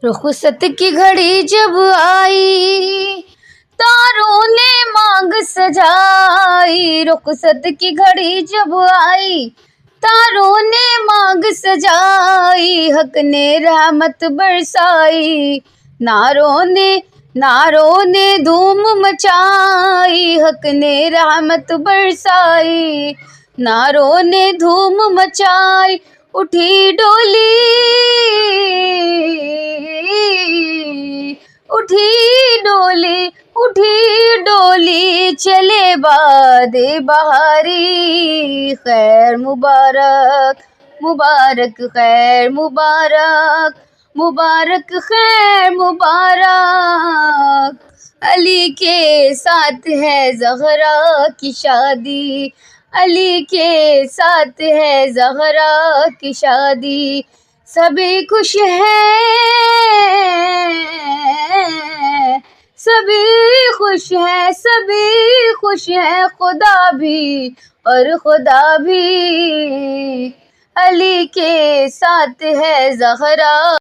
رخصت کی گھڑی جب آئی تاروں نے مانگ سجائی، رخصت کی گھڑی جب آئی تاروں نے مانگ سجائی، حق نے رحمت برسائی، ناروں نے دھوم مچائی، حق نے رحمت برسائی، ناروں نے دھوم مچائی، اٹھی ڈولی چلے باد بہاری، خیر مبارک مبارک خیر مبارک مبارک خیر مبارک، علی کے ساتھ ہے زہرا کی شادی، علی کے ساتھ ہے زہرا کی شادی، سبھی خوش ہیں، سبھی خوش ہیں، خدا بھی اور خدا بھی، علی کے ساتھ ہے زہرا۔